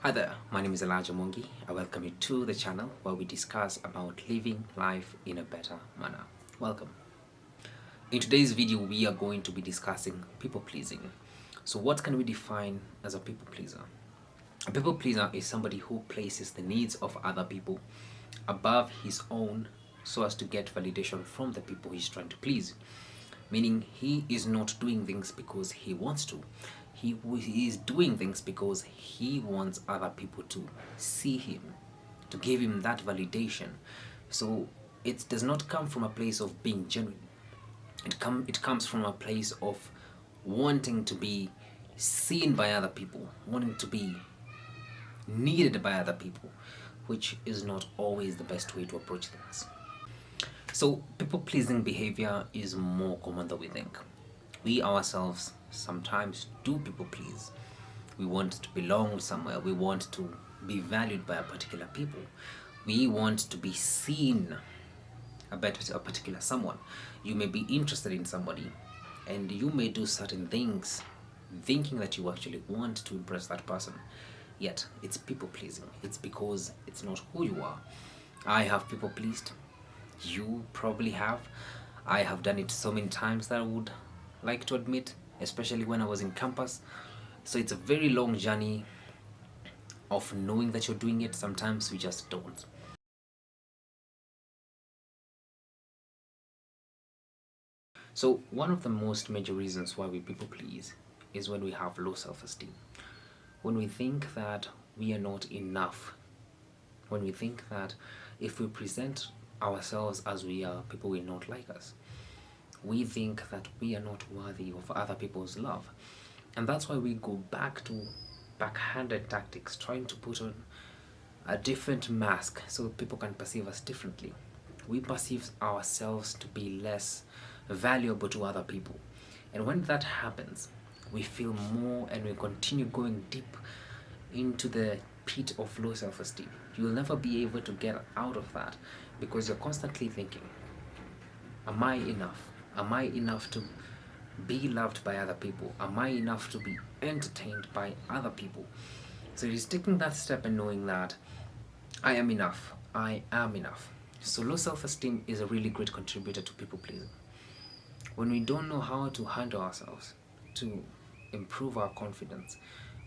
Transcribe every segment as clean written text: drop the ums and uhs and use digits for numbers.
Hi there, my name is Elijah Mungi. I welcome you to the channel where we discuss about living life in a better manner. Welcome. In today's video, we are going to be discussing people pleasing. So, what can we define as a people pleaser? A people pleaser is somebody who places the needs of other people above his own so as to get validation from the people he's trying to please. Meaning, he is not doing things because he wants to. He is doing things because he wants other people to see him, to give him that validation. So it does not come from a place of being genuine. It comes from a place of wanting to be seen by other people, wanting to be needed by other people, which is not always the best way to approach things. So, people pleasing behavior is more common than we think. We ourselves sometimes do people please. We want to belong somewhere, we want to be valued by a particular people, we want to be seen about a particular someone. You may be interested in somebody and you may do certain things thinking that you actually want to impress that person. Yet it's people pleasing. It's because it's not who you are. I have people pleased. You probably have. I have done it so many times that I would like to admit, especially when I was in campus. So it's a very long journey of knowing that you're doing it. Sometimes we just don't. So, one of the most major reasons why we people please is when we have low self esteem. When we think that we are not enough. When we think that if we present ourselves as we are, people will not like us. We think that we are not worthy of other people's love. And that's why we go back to backhanded tactics, trying to put on a different mask so people can perceive us differently. We perceive ourselves to be less valuable to other people. And when that happens, we feel more and we continue going deep into the pit of low self esteem. You will never be able to get out of that because you're constantly thinking, am I enough? Am I enough to be loved by other people? Am I enough to be entertained by other people? So it is taking that step and knowing that I am enough. I am enough. So low self-esteem is a really great contributor to people pleasing. When we don't know how to handle ourselves, to improve our confidence,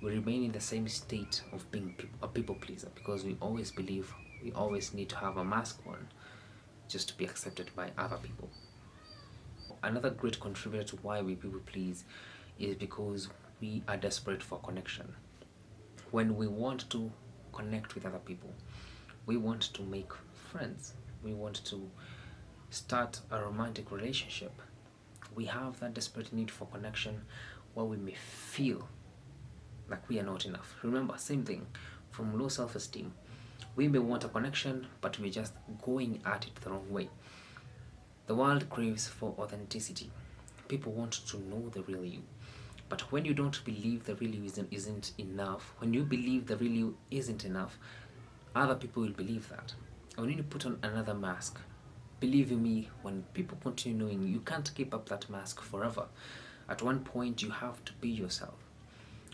we remain in the same state of being a people pleaser because we always believe we always need to have a mask on just to be accepted by other people. Another great contributor to why we people please is because we are desperate for connection. When we want to connect with other people, we want to make friends, we want to start a romantic relationship, we have that desperate need for connection where we may feel like we are not enough. Remember, same thing from low self esteem. We may want a connection, but we're just going at it the wrong way. The world craves for authenticity. People want to know the real you. But when you don't believe the real you isn't enough, when you believe the real you isn't enough, other people will believe that. And when you put on another mask, believe you me, when people continue knowing you, you can't keep up that mask forever. At one point, you have to be yourself.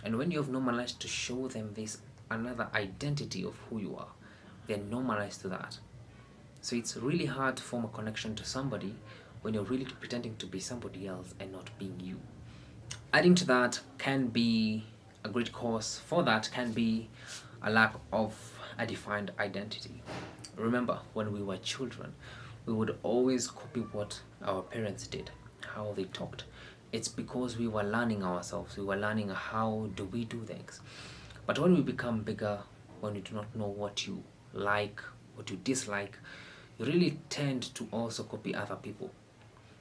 And when you have normalized to show them this another identity of who you are, they're normalized to that. So it's really hard to form a connection to somebody when you're really pretending to be somebody else and not being you. Adding to that can be a great cause for that can be a lack of a defined identity. Remember, when we were children, we would always copy what our parents did, how they talked. It's because we were learning ourselves, we were learning how do we do things. But when we become bigger, when you do not know what you like, what you dislike, you really tend to also copy other people.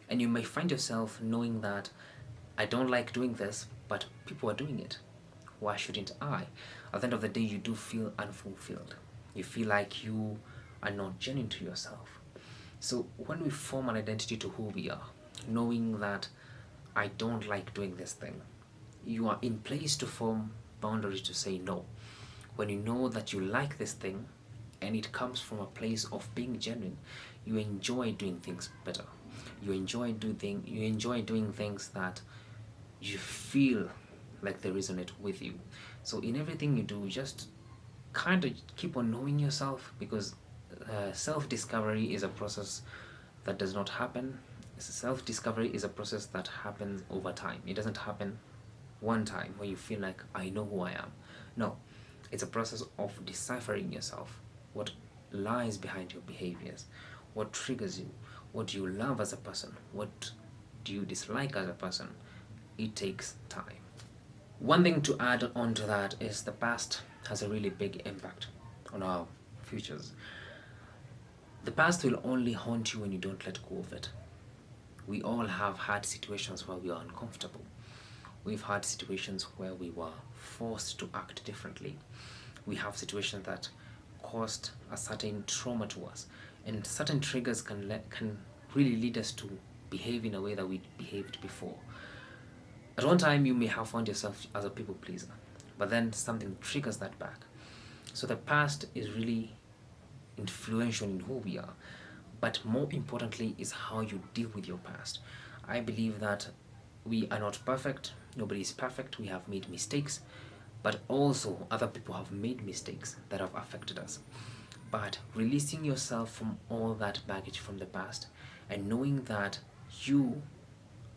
And you may find yourself knowing that I don't like doing this, but people are doing it. Why shouldn't I? At the end of the day, you do feel unfulfilled. You feel like you are not genuine to yourself. So when we form an identity to who we are, knowing that I don't like doing this thing, you are in place to form boundaries to say no. When you know that you like this thing and it comes from a place of being genuine, you enjoy doing things better. You enjoy doing things that you feel like they resonate with you. So in everything you do, just kind of keep on knowing yourself, because self-discovery is a process that does not happen. Self-discovery is a process that happens over time. It doesn't happen one time where you feel like, I know who I am. No, it's a process of deciphering yourself. What lies behind your behaviors? What triggers you? What do you love as a person? What do you dislike as a person? It takes time. One thing to add on to that is the past has a really big impact on our futures. The past will only haunt you when you don't let go of it. We all have had situations where we are uncomfortable. We've had situations where we were forced to act differently. We have situations that caused a certain trauma to us, and certain triggers can really lead us to behave in a way that we behaved before. At one time, you may have found yourself as a people pleaser, but then something triggers that back. So the past is really influential in who we are, but more importantly is how you deal with your past. I believe that we are not perfect, nobody is perfect, we have made mistakes, but also other people have made mistakes that have affected us. But releasing yourself from all that baggage from the past and knowing that you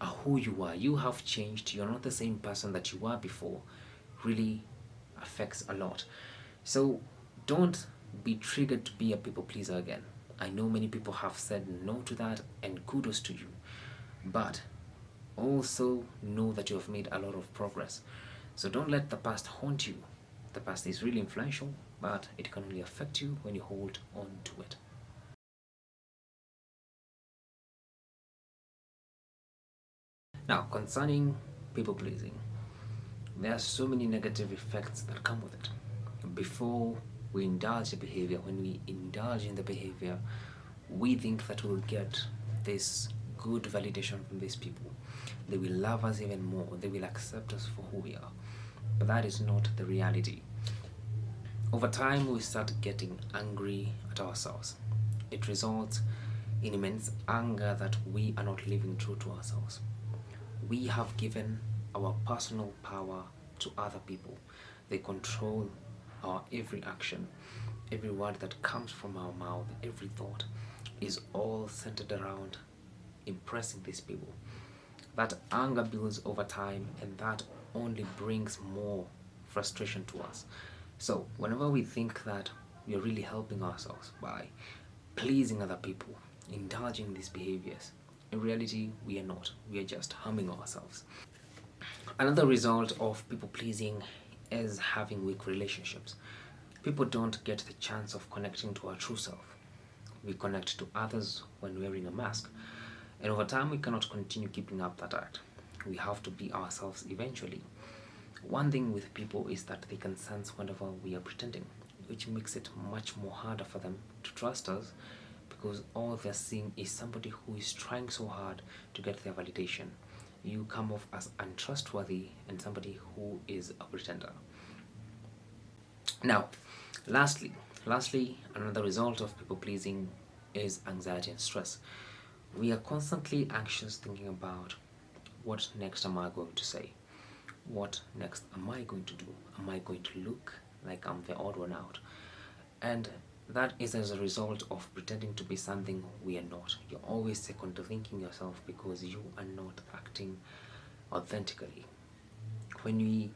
are who you are, you have changed, you're not the same person that you were before, really affects a lot. So don't be triggered to be a people pleaser again. I know many people have said no to that, and kudos to you. But also know that you have made a lot of progress. So don't let the past haunt you. The past is really influential, but it can only affect you when you hold on to it. Now, concerning people pleasing, there are so many negative effects that come with it. Before we indulge the behavior, when we indulge in the behavior, we think that we'll get this good validation from these people. They will love us even more, they will accept us for who we are. But that is not the reality. Over time, we start getting angry at ourselves. It results in immense anger that we are not living true to ourselves. We have given our personal power to other people. They control our every action, every word that comes from our mouth, every thought is all centered around impressing these people. That anger builds over time, and that only brings more frustration to us. So, whenever we think that we are really helping ourselves by pleasing other people, indulging these behaviors, in reality, we are not. We are just harming ourselves. Another result of people pleasing is having weak relationships. People don't get the chance of connecting to our true self. We connect to others when wearing a mask, and over time, we cannot continue keeping up that act. We have to be ourselves eventually. One thing with people is that they can sense whenever we are pretending, which makes it much more harder for them to trust us, because all they're seeing is somebody who is trying so hard to get their validation. You come off as untrustworthy and somebody who is a pretender. Now, lastly, another result of people pleasing is anxiety and stress. We are constantly anxious, thinking about what next am I going to say? What next am I going to do? Am I going to look like I'm the odd one out? And that is as a result of pretending to be something we are not. You're always second thinking yourself because you are not acting authentically. When we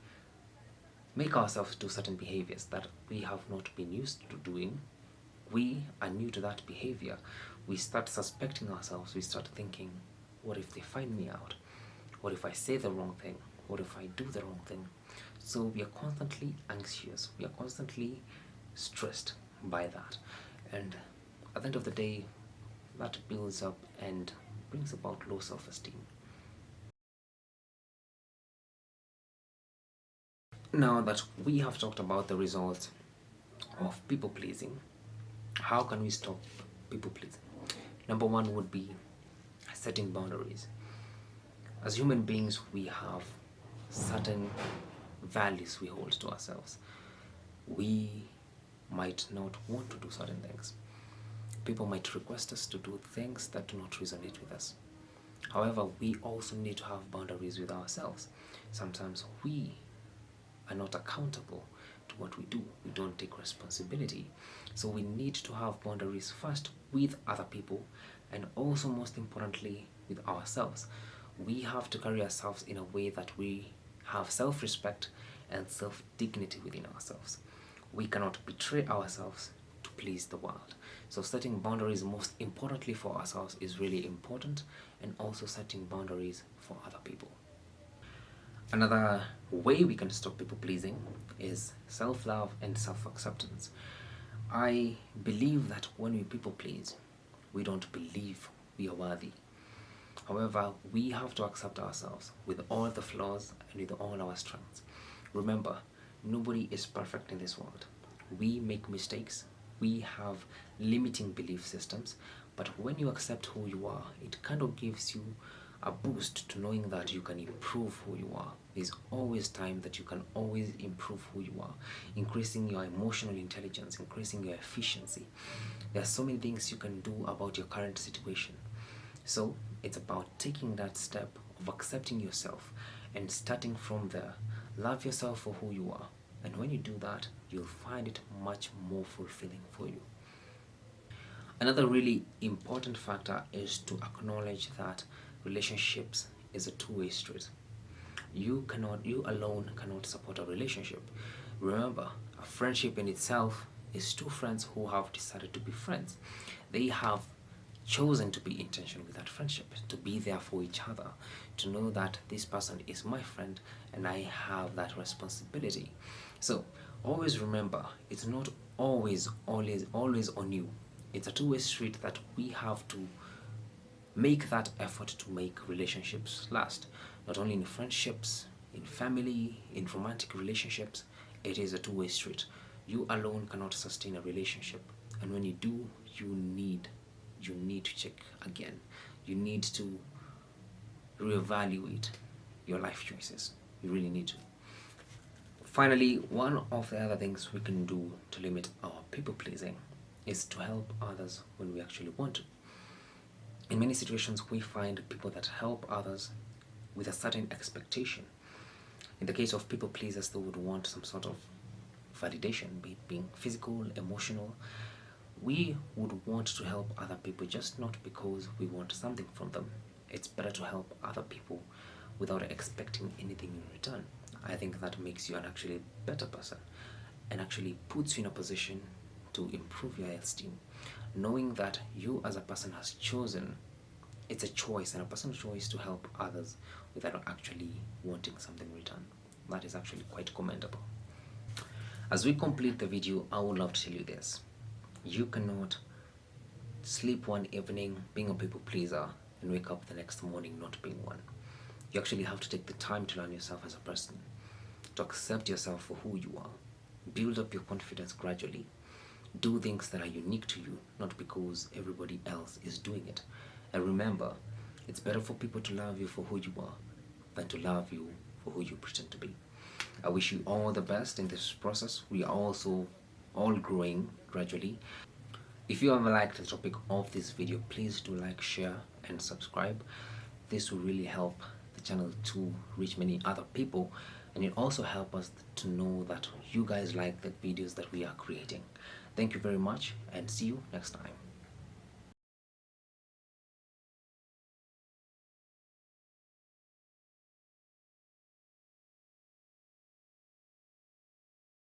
make ourselves do certain behaviors that we have not been used to doing, we are new to that behavior, we start suspecting ourselves, we start thinking, what if they find me out? What if I say the wrong thing? What if I do the wrong thing? So we are constantly anxious, we are constantly stressed by that. And at the end of the day, that builds up and brings about low self esteem. Now that we have talked about the results of people pleasing, how can we stop people pleasing? Number one would be setting boundaries. As human beings, we have certain values we hold to ourselves. We might not want to do certain things. People might request us to do things that do not resonate with us. However, we also need to have boundaries with ourselves. Sometimes we are not accountable to what we do. We don't take responsibility. So we need to have boundaries first with other people, and also most importantly with ourselves. We have to carry ourselves in a way that we have self-respect and self-dignity within ourselves. We cannot betray ourselves to please the world. So setting boundaries most importantly for ourselves is really important, and also setting boundaries for other people. Another way we can stop people pleasing is self love and self acceptance. I believe that when we people please, we don't believe we are worthy. However, we have to accept ourselves with all the flaws and with all our strengths. Remember, nobody is perfect in this world. We make mistakes, we have limiting belief systems, but when you accept who you are, it kind of gives you a boost to knowing that you can improve who you are. There's always time that you can always improve who you are, increasing your emotional intelligence, increasing your efficiency. There are so many things you can do about your current situation. So it's about taking that step of accepting yourself and starting from there. Love yourself for who you are. And when you do that, you'll find it much more fulfilling for you. Another really important factor is to acknowledge that relationships is a two-way street. You alone cannot support a relationship. Remember, a friendship in itself is two friends who have decided to be friends. They have chosen to be intentional with that friendship, to be there for each other, to know that this person is my friend and I have that responsibility. So always remember, it's not always on you. It's a two-way street that we have to make that effort to make relationships last. Not only in friendships, in family, in romantic relationships, it is a two-way street. You alone cannot sustain a relationship, and when you do, you need to check again. You need to reevaluate your life choices. You really need to. Finally, one of the other things we can do to limit our people pleasing is to help others when we actually want to. In many situations, we find people that help others with a certain expectation. In the case of people pleasers, they would want some sort of validation, be it being physical, emotional. We would want to help other people just not because we want something from them. It's better to help other people without expecting anything in return. I think that makes you an actually better person and actually puts you in a position to improve your esteem. Knowing that you as a person has chosen, it's a choice and a personal choice to help others without actually wanting something in return. That is actually quite commendable. As we complete the video, I would love to tell you this. You cannot sleep one evening being a people pleaser and wake up the next morning not being one. You actually have to take the time to learn yourself as a person, to accept yourself for who you are, build up your confidence gradually, do things that are unique to you, not because everybody else is doing it. And remember, it's better for people to love you for who you are than to love you for who you pretend to be. I wish you all the best in this process. We are also all growing gradually. If you have liked the topic of this video, please do like, share, and subscribe. This will really help the channel to reach many other people, and it also help us to know that you guys like the videos that we are creating. Thank you very much, and see you next time.